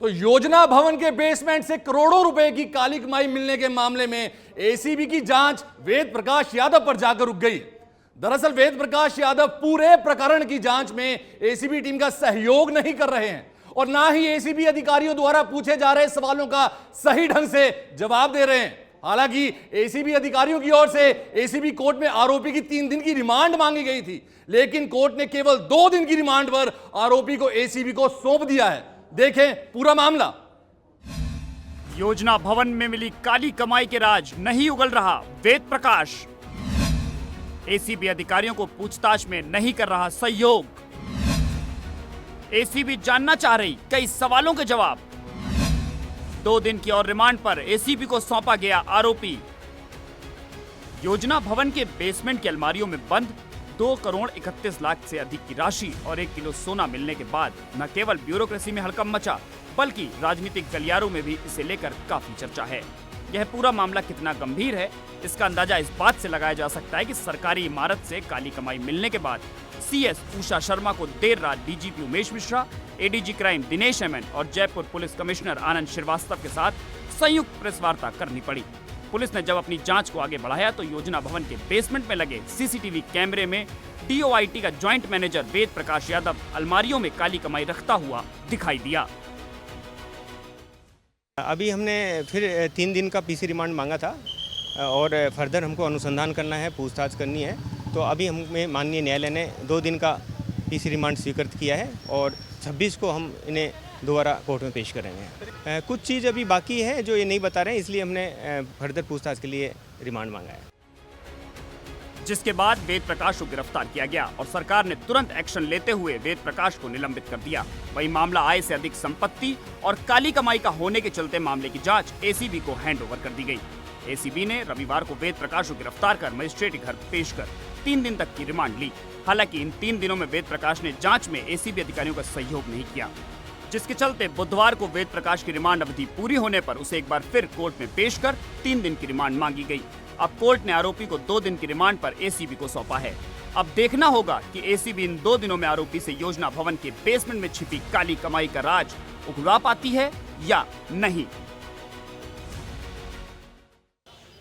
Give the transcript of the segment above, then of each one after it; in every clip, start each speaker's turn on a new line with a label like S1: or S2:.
S1: तो योजना भवन के बेसमेंट से करोड़ों रुपए की काली कमाई मिलने के मामले में एसीबी की जांच वेद प्रकाश यादव पर जाकर रुक गई। दरअसल वेद प्रकाश यादव पूरे प्रकरण की जांच में एसीबी टीम का सहयोग नहीं कर रहे हैं और ना ही एसीबी अधिकारियों द्वारा पूछे जा रहे सवालों का सही ढंग से जवाब दे रहे हैं। हालांकि एसीबी अधिकारियों की ओर से एसीबी कोर्ट में आरोपी की 3 दिन की रिमांड मांगी गई थी, लेकिन कोर्ट ने केवल 2 दिन की रिमांड पर आरोपी को एसीबी को सौंप दिया है। देखें पूरा मामला।
S2: योजना भवन में मिली काली कमाई के राज नहीं उगल रहा वेद प्रकाश। एसीबी अधिकारियों को पूछताछ में नहीं कर रहा सहयोग। एसीबी जानना चाह रही कई सवालों के जवाब। 2 दिन की और रिमांड पर एसीबी को सौंपा गया आरोपी। योजना भवन के बेसमेंट की अलमारियों में बंद 2 करोड़ 31 लाख से अधिक की राशि और 1 किलो सोना मिलने के बाद न केवल ब्यूरोक्रेसी में हड़कंप मचा, बल्कि राजनीतिक गलियारों में भी इसे लेकर काफी चर्चा है। यह पूरा मामला कितना गंभीर है, इसका अंदाजा इस बात से लगाया जा सकता है कि सरकारी इमारत से काली कमाई मिलने के बाद सीएस उषा शर्मा को देर रात DGP Umesh Mishra, ADG crime Dinesh MN और जयपुर पुलिस कमिश्नर आनंद श्रीवास्तव के साथ संयुक्त प्रेस वार्ता करनी पड़ी। पुलिस ने जब अपनी जांच को आगे बढ़ाया तो योजना भवन के बेसमेंट में लगे सीसीटीवी कैमरे में डीओआईटी का ज्वाइंट मैनेजर वेद प्रकाश यादव अलमारियों में काली कमाई रखता हुआ दिखाई दिया।
S3: अभी हमने फिर 3 दिन का पीसी रिमांड मांगा था और फर्दर हमको अनुसंधान करना है, पूछताछ करनी है। तो अभी हमें माननीय न्यायालय ने 2 दिन का पीसी रिमांड स्वीकृत किया है और 26 को हम इन्हें दोबारा कोर्ट में पेश करेंगे। कुछ चीज़ अभी बाकी है जो ये नहीं बता रहे हैं, इसलिए हमने फर्दर पूछताछ के लिए रिमांड मांगा है।
S2: जिसके बाद वेद प्रकाश को गिरफ्तार किया गया और सरकार ने तुरंत एक्शन लेते हुए वेद प्रकाश को निलंबित कर दिया। वही मामला आय से अधिक संपत्ति और काली कमाई का होने के चलते मामले की जांच एसीबी को हैंडओवर कर दी गई। एसीबी ने रविवार को वेद प्रकाश को गिरफ्तार कर मजिस्ट्रेट के घर पेश कर 3 दिन तक की रिमांड ली। हालांकि इन 3 दिनों में वेद प्रकाश ने जांच में एसीबी अधिकारियों का सहयोग नहीं किया, जिसके चलते बुधवार को वेद प्रकाश की रिमांड अवधि पूरी होने पर उसे एक बार फिर कोर्ट में पेश कर 3 दिन की रिमांड मांगी गई। अब कोर्ट ने आरोपी को 2 दिन की रिमांड पर एसीबी को सौंपा है। अब देखना होगा कि एसीबी इन 2 दिनों में आरोपी से योजना भवन के बेसमेंट में छिपी काली कमाई का राज उगलवा पाती है या नहीं।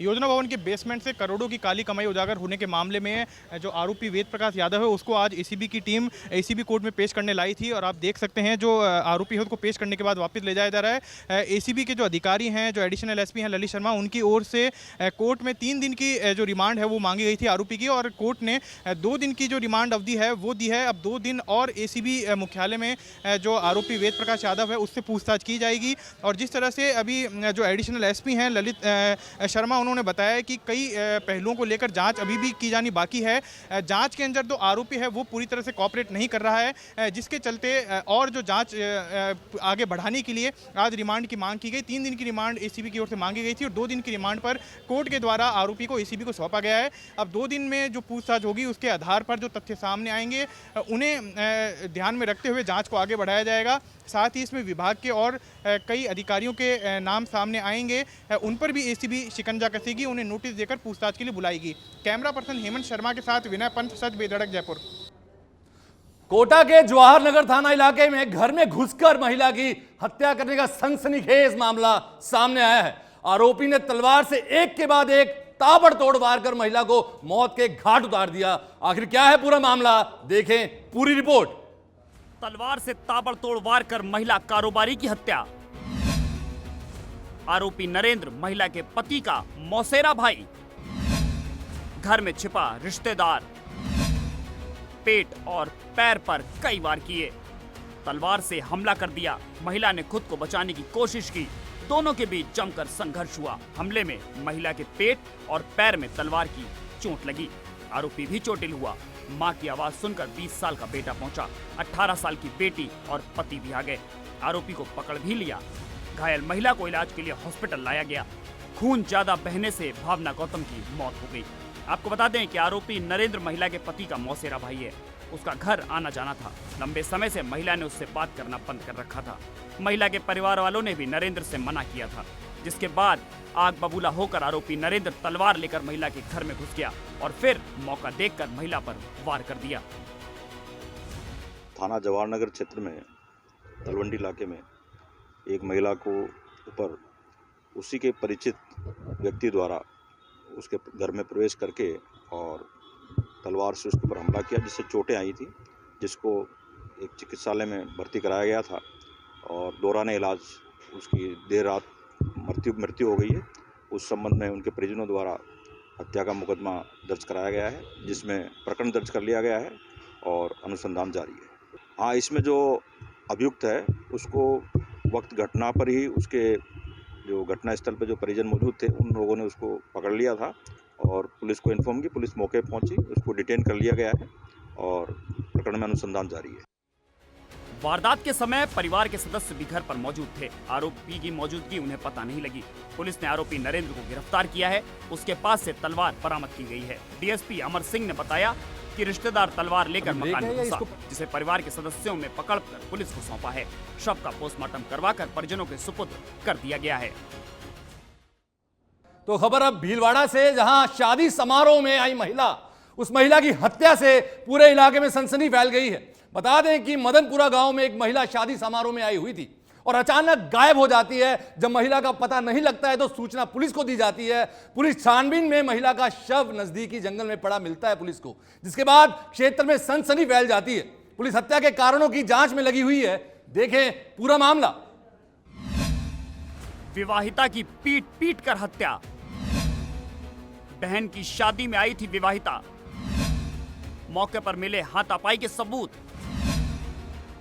S4: योजना भवन के बेसमेंट से करोड़ों की काली कमाई उजागर होने के मामले में जो आरोपी वेद प्रकाश यादव है उसको आज एसीबी की टीम एसीबी कोर्ट में पेश करने लाई थी और आप देख सकते हैं जो आरोपी है उसको पेश करने के बाद वापस ले जाया जा रहा है। एसीबी के जो अधिकारी हैं, जो एडिशनल एसपी हैं ललित शर्मा, उनकी ओर से कोर्ट में 3 दिन की जो रिमांड है वो मांगी गई थी आरोपी की और कोर्ट ने 2 दिन की जो रिमांड अवधि है वो दी है। अब 2 दिन और एसीबी मुख्यालय में जो आरोपी वेद प्रकाश यादव है उससे पूछताछ की जाएगी। और जिस तरह से अभी जो एडिशनल एसपी हैं ललित शर्मा, उन्होंने बताया कि कई पहलुओं को लेकर जांच अभी भी की जानी बाकी है। जांच के अंदर जो आरोपी है वो पूरी तरह से कोऑपरेट नहीं कर रहा है, जिसके चलते और जो जांच आगे बढ़ाने के लिए आज रिमांड की मांग की गई। 3 दिन की रिमांड एसीबी की ओर से मांगी गई थी और 2 दिन की रिमांड पर कोर्ट के द्वारा आरोपी को एसीबी को सौंपा गया है। अब 2 दिन में जो पूछताछ होगी उसके आधार पर जो तथ्य सामने आएंगे उन्हें ध्यान में रखते हुए जाँच को आगे बढ़ाया जाएगा। साथ ही इसमें विभाग के और कई अधिकारियों के नाम सामने आएंगे, उन पर भी एसीबी शिकंजा कसेगी, उन्हें नोटिस देकर पूछताछ के लिए बुलाएगी। कैमरा पर्सन हेमंत शर्मा के साथ विनय पंत, सच बेधड़क, जयपुर।
S1: कोटा के जवाहर नगर थाना इलाके में घर में घुसकर महिला की हत्या करने का सनसनीखेज मामला सामने आया है। आरोपी ने तलवार से एक के बाद एक ताबड़तोड़ वार कर महिला को मौत के घाट उतार दिया। आखिर क्या है पूरा मामला, देखें पूरी रिपोर्ट।
S2: तलवार से ताबड़तोड़ वार कर महिला कारोबारी की हत्या। आरोपी नरेंद्र महिला के पति का मौसेरा भाई। घर में छिपा रिश्तेदार। पेट और पैर पर कई वार किए। तलवार से हमला कर दिया। महिला ने खुद को बचाने की कोशिश की। दोनों के बीच जमकर संघर्ष हुआ। हमले में महिला के पेट और पैर में तलवार की चोट लगी। आरोपी भी चोटिल हुआ। मां की आवाज सुनकर 20 साल का बेटा पहुंचा। 18 साल की बेटी और पति भी आ गए। आरोपी को पकड़ भी लिया। घायल महिला को इलाज के लिए हॉस्पिटल लाया गया। खून ज्यादा बहने से भावना गौतम की मौत हो गई। आपको बता दें कि आरोपी नरेंद्र महिला के पति का मौसेरा भाई है। उसका घर आना जाना था। लंबे समय से महिला ने उससे बात करना बंद कर रखा था। महिला के परिवार वालों ने भी नरेंद्र से मना किया था, जिसके बाद आग बबूला होकर आरोपी नरेंद्र तलवार लेकर महिला के घर में घुस गया और फिर मौका देखकर महिला पर वार कर दिया।
S5: थाना जवाहर नगर क्षेत्र में तलवंडी इलाके में एक महिला को ऊपर उसी के परिचित व्यक्ति द्वारा उसके घर में प्रवेश करके और तलवार से उसके ऊपर हमला किया, जिससे चोटें आई थी, जिसको एक चिकित्सालय में भर्ती कराया गया था और दौरान इलाज उसकी देर रात मृत्यु हो गई है। उस संबंध में उनके परिजनों द्वारा हत्या का मुकदमा दर्ज कराया गया है, जिसमें प्रकरण दर्ज कर लिया गया है और अनुसंधान जारी है। हाँ, इसमें जो अभियुक्त है उसको वक्त घटना पर ही उसके जो घटनास्थल पर जो परिजन मौजूद थे उन लोगों ने उसको पकड़ लिया था और पुलिस को इन्फॉर्म की। पुलिस मौके पर पहुंची, उसको डिटेन कर लिया गया है और प्रकरण में अनुसंधान जारी है।
S2: वारदात के समय परिवार के सदस्य भी घर पर मौजूद थे। आरोपी की मौजूदगी उन्हें पता नहीं लगी। पुलिस ने आरोपी नरेंद्र को गिरफ्तार किया है। उसके पास से तलवार बरामद की गई है। डीएसपी अमर सिंह ने बताया कि रिश्तेदार तलवार लेकर मकान में घुसा, जिसे परिवार के सदस्यों में पकड़कर पुलिस को सौंपा है। शव का पोस्टमार्टम करवाकर परिजनों के सुपुर्द कर दिया गया है।
S1: तो खबर अब भीलवाड़ा से, जहां शादी समारोह में आई महिला, उस महिला की हत्या से पूरे इलाके में सनसनी फैल गई है। बता दें कि मदनपुरा गांव में एक महिला शादी समारोह में आई हुई थी और अचानक गायब हो जाती है। जब महिला का पता नहीं लगता है तो सूचना पुलिस को दी जाती है। पुलिस छानबीन में महिला का शव नजदीकी जंगल में पड़ा मिलता है पुलिस को, जिसके बाद क्षेत्र में सनसनी फैल जाती है। पुलिस हत्या के कारणों की जांच में लगी हुई है। देखें पूरा मामला।
S2: विवाहिता की पीट पीट कर हत्या। बहन की शादी में आई थी विवाहिता, मौके पर मिले हाथापाई के सबूत।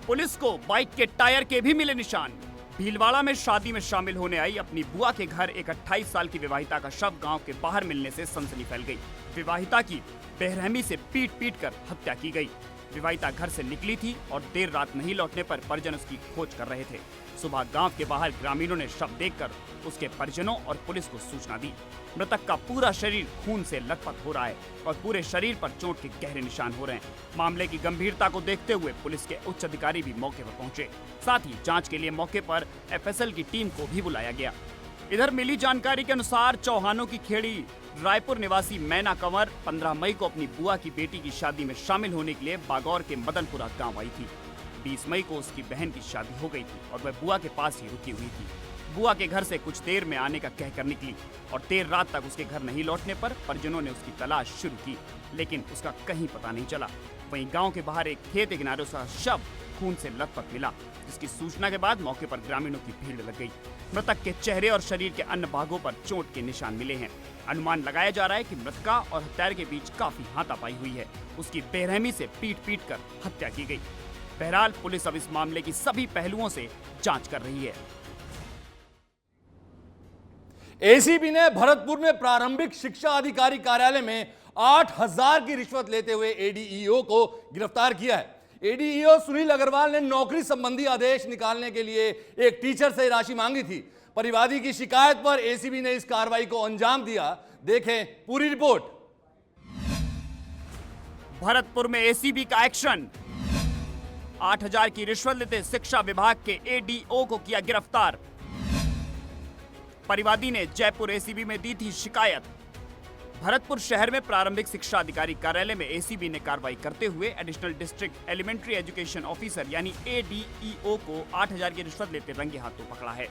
S2: पुलिस को बाइक के टायर के भी मिले निशान। भीलवाड़ा में शादी में शामिल होने आई अपनी बुआ के घर एक 28 साल की विवाहिता का शव गांव के बाहर मिलने से सनसनी फैल गई। विवाहिता की बेरहमी से पीट पीट कर हत्या की गई। विवाहिता घर से निकली थी और देर रात नहीं लौटने पर परिजन उसकी खोज कर रहे थे। सुबह गांव के बाहर ग्रामीणों ने शव देखकर उसके परिजनों और पुलिस को सूचना दी। मृतक का पूरा शरीर खून से लथपथ हो रहा है और पूरे शरीर पर चोट के गहरे निशान हो रहे हैं। मामले की गंभीरता को देखते हुए पुलिस के उच्च अधिकारी भी मौके पर पहुंचे। साथ ही जांच के लिए मौके पर एफएसएल की टीम को भी बुलाया गया। इधर मिली जानकारी के अनुसार चौहानों की खेड़ी रायपुर निवासी मैना कंवर 15 मई को अपनी बुआ की बेटी की शादी में शामिल होने के लिए बागौर के मदनपुरा गांव आई थी। 20 मई को उसकी बहन की शादी हो गई थी और वह बुआ के पास ही रुकी हुई थी। बुआ के घर से कुछ देर में आने का कहकर निकली और देर रात तक उसके घर नहीं लौटने पर परिजनों ने उसकी तलाश शुरू की, लेकिन उसका कहीं पता नहीं चला। वहीं गांव के बाहर एक खेत के किनारे उसका शव खून से लथपथ मिला, जिसकी सूचना के बाद मौके पर ग्रामीणों की भीड़ लग गई। मृतक के चेहरे और शरीर के अन्य भागों पर चोट के निशान मिले हैं। अनुमान लगाया जा रहा है कि मृतका और हत्यारे के बीच काफी हाथापाई हुई है। उसकी बेरहमी से पीट पीट कर हत्या की गई। बहरहाल पुलिस अब इस मामले की सभी पहलुओं से जांच कर रही है।
S1: एसीबी ने भरतपुर में प्रारंभिक शिक्षा अधिकारी कार्यालय में 8,000 की रिश्वत लेते हुए एडीईओ को गिरफ्तार किया है। एडीईओ सुनील अग्रवाल ने नौकरी संबंधी आदेश निकालने के लिए एक टीचर से राशि मांगी थी। परिवादी की शिकायत पर एसीबी ने इस कार्रवाई को अंजाम दिया। देखें पूरी रिपोर्ट।
S2: भरतपुर में एसीबी का एक्शन। 8,000 की रिश्वत लेते शिक्षा विभाग के एडीओ को किया गिरफ्तार। परिवादी ने जयपुर एसीबी में दी थी शिकायत। भरतपुर शहर में प्रारंभिक शिक्षा अधिकारी कार्यालय में एसीबी ने कार्रवाई करते हुए additional district elementary education officer यानी एडीईओ को 8,000 की रिश्वत लेते रंगे हाथों पकड़ा है।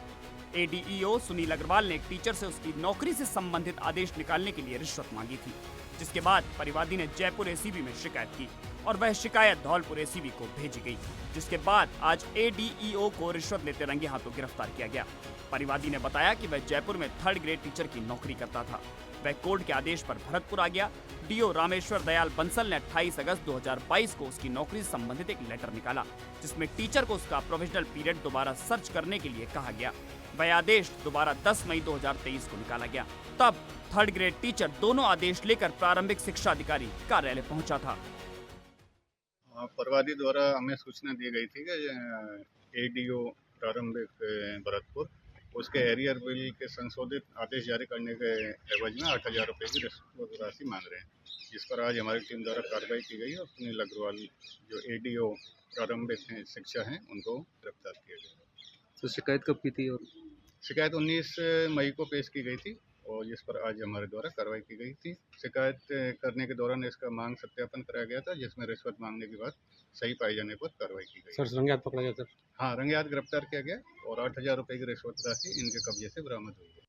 S2: एडीईओ सुनील अग्रवाल ने एक टीचर से उसकी नौकरी से संबंधित आदेश निकालने के लिए रिश्वत मांगी थी, जिसके बाद परिवादी ने जयपुर एसीबी में शिकायत की और वह शिकायत धौलपुर एसीबी को भेजी गई, जिसके बाद आज एडीईओ को रिश्वत लेते रंगे हाथों गिरफ्तार किया गया। परिवादी ने बताया कि वह जयपुर में 3rd ग्रेड टीचर की नौकरी करता था। वह कोर्ट के आदेश पर भरतपुर आ गया। डीओ रामेश्वर दयाल बंसल ने 28 अगस्त 2022 को उसकी नौकरी से संबंधित एक लेटर निकाला, जिसमें टीचर को उसका प्रोविजनल पीरियड दोबारा सर्च करने के लिए कहा गया। वह आदेश दोबारा 10 मई 2023 को निकाला गया। तब 3rd ग्रेड टीचर दोनों आदेश लेकर प्रारंभिक शिक्षा अधिकारी कार्यालय पहुंचा था।
S6: परिवादी द्वारा हमें सूचना दी गई थी कि एडीओ प्रारंभिक भरतपुर उसके एरियर बिल के संशोधित आदेश जारी करने के एवज में 8,000 रुपये की रिश्वत राशि मांग रहे हैं, जिस पर आज हमारी टीम द्वारा कार्रवाई की गई और सुनील अग्रवाल जो एडीओ प्रारंभिक शिक्षा हैं उनको गिरफ्तार किया गया।
S7: तो शिकायत कब की थी? और
S6: शिकायत 19 मई को पेश की गई थी और जिस पर आज हमारे द्वारा कार्रवाई की गई थी। शिकायत करने के दौरान इसका मांग सत्यापन कराया गया था, जिसमें रिश्वत मांगने की बात सही पाई जाने पर कार्रवाई की गई।
S7: सर रंगे हाथ पकड़ा गया सर?
S6: हाँ, रंगे हाथ गिरफ्तार किया गया और 8,000 रुपये की रिश्वत राशि इनके कब्जे से बरामद हुई है।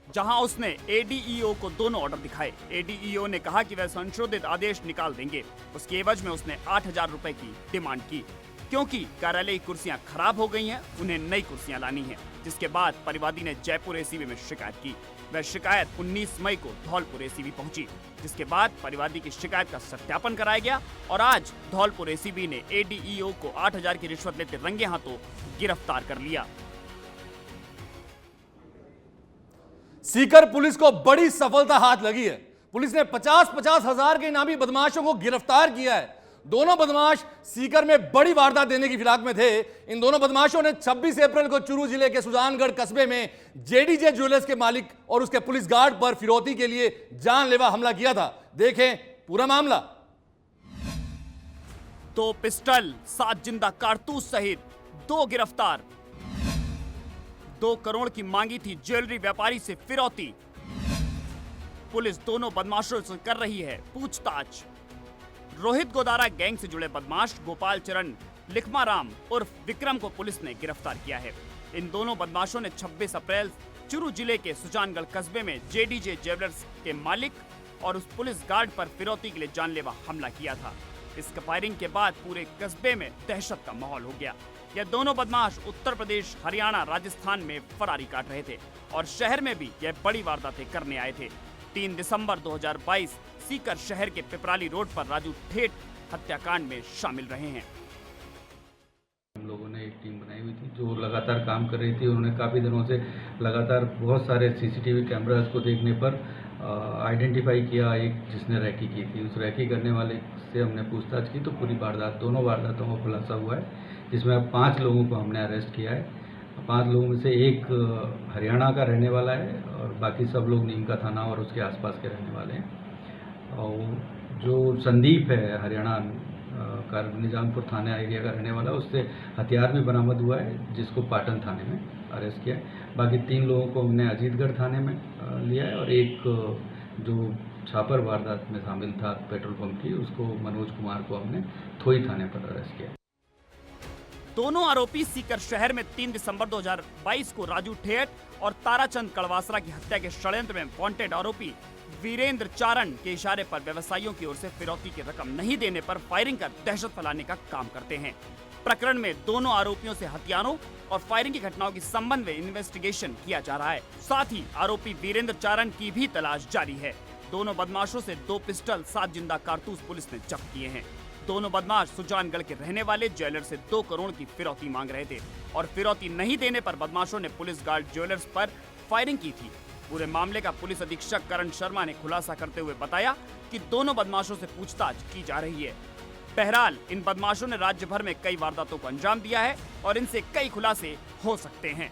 S2: जहां उसने एडीईओ को दोनों ऑर्डर दिखाए। एडीईओ ने कहा कि वह संशोधित आदेश निकाल देंगे। उसके एवज में उसने 8,000 रुपए की डिमांड की, क्योंकि कार्यालय की कुर्सियां खराब हो गई हैं, उन्हें नई कुर्सियां लानी हैं। जिसके बाद परिवादी ने जयपुर एसीबी में शिकायत की। वह शिकायत 19 मई को धौलपुर एसीबी पहुंची, जिसके बाद परिवादी की शिकायत का सत्यापन कराया गया और आज धौलपुर एसीबी ने एडीईओ को 8,000 की रिश्वत लेते रंगे हाथों गिरफ्तार कर लिया।
S1: सीकर पुलिस को बड़ी सफलता हाथ लगी है। पुलिस ने 50-50 हजार के इनामी बदमाशों को गिरफ्तार किया है। दोनों बदमाश सीकर में बड़ी वारदात देने की फिराक में थे। इन दोनों बदमाशों ने 26 अप्रैल को चूरू जिले के सुजानगढ़ कस्बे में जेडीजे ज्वेलर्स के मालिक और उसके पुलिस गार्ड पर फिरौती के लिए जानलेवा हमला किया था। देखें पूरा मामला।
S2: 2 पिस्टल, 7 जिंदा कारतूस सहित 2 गिरफ्तार। 2 करोड़ की मांगी थी ज्वेलरी व्यापारी से फिरौती। पुलिस दोनों बदमाशों से कर रही है पूछताछ। रोहित गोदारा गैंग से जुड़े बदमाश गोपाल चरण लिखमाराम उर्फ विक्रम को पुलिस ने गिरफ्तार किया है। इन दोनों बदमाशों ने 26 अप्रैल चूरू जिले के सुजानगढ़ कस्बे में जेडीजे ज्वेलर्स के मालिक और उस पुलिस गार्ड पर फिरौती के लिए जानलेवा हमला किया था। इस फायरिंग के बाद पूरे कस्बे में दहशत का माहौल हो गया। यह दोनों बदमाश उत्तर प्रदेश, हरियाणा, राजस्थान में फरारी काट रहे थे और शहर में भी यह बड़ी वारदातें करने आए थे। 3 दिसंबर 2022 सीकर शहर के पिपराली रोड पर राजू ठेठ हत्याकांड में शामिल रहे हैं।
S7: हम लोगों ने एक टीम बनाई हुई थी जो लगातार काम कर रही थी। उन्होंने काफ़ी दिनों से लगातार बहुत सारे सीसीटीवी कैमरास को देखने पर आइडेंटिफाई किया एक जिसने रैकी की थी। उस रैकी करने वाले से हमने पूछताछ की तो पूरी वारदात, दोनों वारदातों का खुलासा हुआ है, जिसमें अब 5 लोगों को हमने अरेस्ट किया है। 5 लोगों में से एक हरियाणा का रहने वाला है और बाकी सब लोग नीमका थाना और उसके आसपास के रहने वाले हैं। और जो संदीप है हरियाणा का निजामपुर थाना एरिया का रहने वाला, उससे हथियार भी बरामद हुआ है जिसको पाटन थाने में अरेस्ट किया है। बाकी 3 लोगों को हमने अजीतगढ़ थाने में लिया है और एक जो छापर वारदात में शामिल था पेट्रोल पंप की, उसको मनोज कुमार को हमने थोई थाने पर अरेस्ट किया।
S2: दोनों आरोपी सीकर शहर में 3 दिसंबर 2022 को राजू ठेठ और ताराचंद कड़वासरा की हत्या के षड्यंत्र में वांटेड आरोपी वीरेंद्र चारण के इशारे पर व्यवसायियों की ओर से फिरौती की रकम नहीं देने पर फायरिंग कर दहशत फैलाने का काम करते हैं। प्रकरण में दोनों आरोपियों से हत्यारों और फायरिंग की घटनाओं के संबंध में इन्वेस्टिगेशन किया जा रहा है। साथ ही आरोपी वीरेंद्र चारण की भी तलाश जारी है। दोनों बदमाशों से 2 पिस्टल, 7 जिंदा कारतूस पुलिस ने जब्त किए हैं। दोनों बदमाश सुजानगढ़ के रहने वाले ज्वेलर से 2 करोड़ की फिरौती मांग रहे थे और फिरौती नहीं देने पर बदमाशों ने पुलिस गार्ड ज्वेलर्स पर फायरिंग की थी। पूरे मामले का पुलिस अधीक्षक करण शर्मा ने खुलासा करते हुए बताया कि दोनों बदमाशों से पूछताछ की जा रही है। बहरहाल इन बदमाशों ने राज्य भर में कई वारदातों को अंजाम दिया है और इनसे कई खुलासे हो सकते हैं।